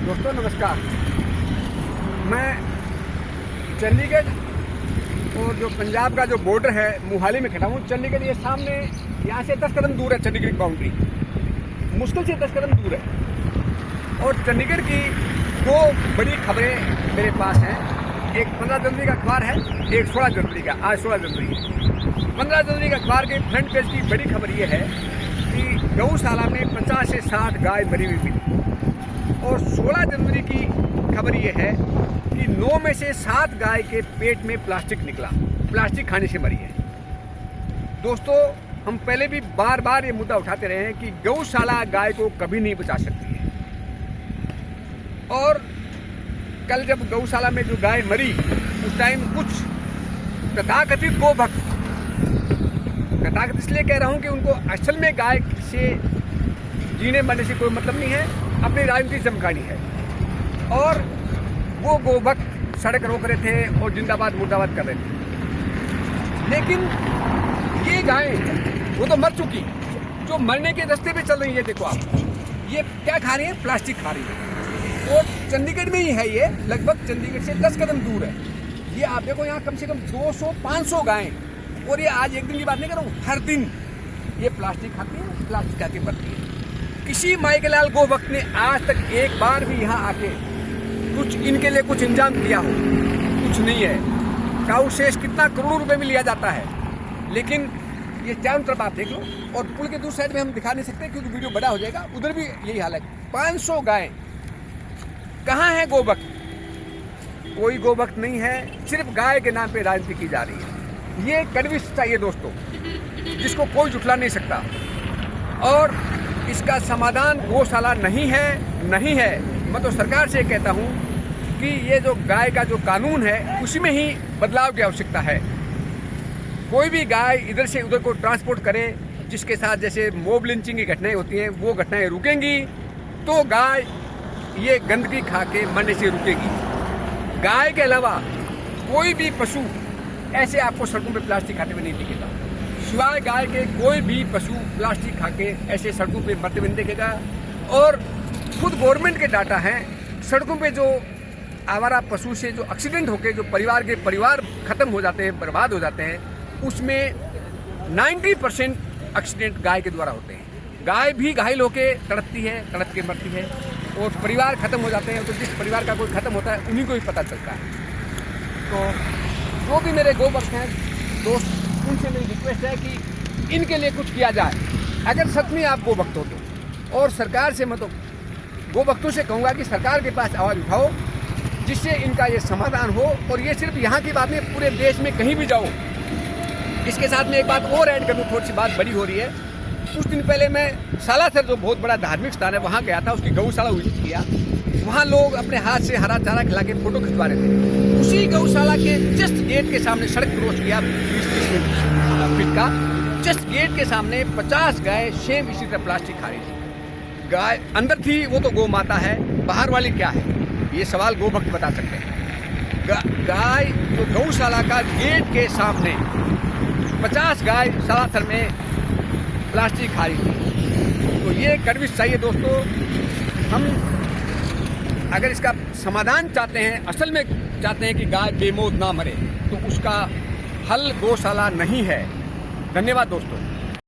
दोस्तों नमस्कार। मैं चंडीगढ़ और जो पंजाब का जो बॉर्डर है मोहाली में खड़ा हूँ। चंडीगढ़ ये सामने यहाँ से 10 कदम दूर है। चंडीगढ़ की बाउंड्री मुश्किल से 10 कदम दूर है। और चंडीगढ़ की दो बड़ी खबरें मेरे पास हैं। एक 15 जनवरी का अखबार है, एक 16 जनवरी का। आज 16 जनवरी है। 15 जनवरी का अखबार के फ्रंट पेज की बड़ी खबर ये है कि गौशाला में 50 से 60 गाय मरी हुई मिली। और 16 जनवरी की खबर ये है कि 9 में से 7 गाय के पेट में प्लास्टिक निकला। प्लास्टिक खाने से मरी है। दोस्तों, हम पहले भी बार बार ये मुद्दा उठाते रहे हैं कि गौशाला गाय को कभी नहीं बचा सकती है। और कल जब गौशाला में जो गाय मरी उस टाइम कुछ तथाकथित गोभक्त, तथाकथित इसलिए कह रहा हूं कि उनको असल में गाय से जीने मरने से कोई मतलब नहीं है, अपनी राजनीति चमकानी है। और वो गोभक्त सड़क रोक रहे थे और जिंदाबाद मुर्दाबाद कर रहे थे। लेकिन ये गाय वो तो मर चुकी, जो मरने के रास्ते पे चल रही है। देखो आप, ये क्या खा रही है? प्लास्टिक खा रही है। और चंडीगढ़ में ही है ये, लगभग चंडीगढ़ से 10 कदम दूर है। ये आप देखो, यहाँ कम से कम 200-500 गायें। और ये आज एक दिन की बात नहीं कर रहा हूँ, हर दिन ये प्लास्टिक खाती है, प्लास्टिक खा के मरती है। किसी माई के लाल गोभक्त ने आज तक एक बार भी यहाँ आके कुछ इनके लिए कुछ इंतजाम किया हो? कुछ नहीं है। काऊ शेष कितना करोड़ों रुपए में लिया जाता है। लेकिन ये चारों तरफ आप देख लो। और पुल के दूसरी साइड में हम दिखा नहीं सकते क्योंकि वीडियो बड़ा हो जाएगा। उधर भी यही हाल है। 500 गाय। कहाँ है गोभक्त? कोई गोभक्त नहीं है। सिर्फ गाय के नाम पे राजनीति की जा रही है। ये कड़वी सच्चाई है दोस्तों, जिसको कोई झुठला नहीं सकता। और इसका समाधान गौशाला नहीं है। मैं तो सरकार से कहता हूं कि ये जो गाय का जो कानून है उसी में ही बदलाव की आवश्यकता है। कोई भी गाय इधर से उधर को ट्रांसपोर्ट करे, जिसके साथ जैसे मॉब लिंचिंग की घटनाएं होती हैं, वो घटनाएं रुकेंगी तो गाय ये गंदगी खा के मरने से रुकेगी। गाय के अलावा कोई भी पशु ऐसे आपको सड़कों पर प्लास्टिक खाते हुए नहीं दिखेगा। सिवाय गाय के कोई भी पशु प्लास्टिक खा के ऐसे सड़कों पे मरते हुए नहीं देखेगा। और खुद गवर्नमेंट के डाटा हैं, सड़कों पे जो आवारा पशु से जो एक्सीडेंट होके जो परिवार खत्म हो जाते हैं, बर्बाद हो जाते हैं, उसमें 90% एक्सीडेंट गाय के द्वारा होते हैं। गाय भी घायल होके तड़पती है, तड़प के मरती है और परिवार खत्म हो जाते हैं। तो जिस परिवार का कोई खत्म होता है उन्हीं को ही पता चलता है। तो जो भी मेरे गोभक्त हैं दोस्त, उनसे मेरी रिक्वेस्ट है कि इनके लिए कुछ किया जाए। अगर सच में आप गोभक्त हो तो। और सरकार से मैं तो गोभक्तों से कहूँगा कि सरकार के पास आवाज़ उठाओ, जिससे इनका ये समाधान हो। और ये सिर्फ यहाँ की बात नहीं, पूरे देश में कहीं भी जाओ। इसके साथ में एक बात और ऐड करूँ, थोड़ी सी बात बड़ी हो रही है। कुछ दिन पहले मैं सालासर, जो बहुत बड़ा धार्मिक स्थान है, वहाँ गया था। उसकी गौशाला विजिट किया। वहाँ लोग अपने हाथ से हरा चारा खिला के फोटो खिंचवा रहे थे। उसी गौशाला के जस्ट गेट के सामने सड़क क्रॉस किया 20 फीट का, जस्ट गेट के सामने 50 गाय सेम इसी तरह प्लास्टिक खा रही थी। गाय अंदर थी, वो तो गौ माता है, बाहर वाली क्या है? ये सवाल गोभक्त बता सकते हैं। गाय जो गौशाला का गेट के सामने 50 गाय सालासर में प्लास्टिक खा रही थी। तो ये कड़वी सच्चाई है दोस्तों। हम अगर इसका समाधान चाहते हैं, असल में चाहते हैं कि गाय बेमौत ना मरे, तो उसका हल गौशाला नहीं है। धन्यवाद दोस्तों।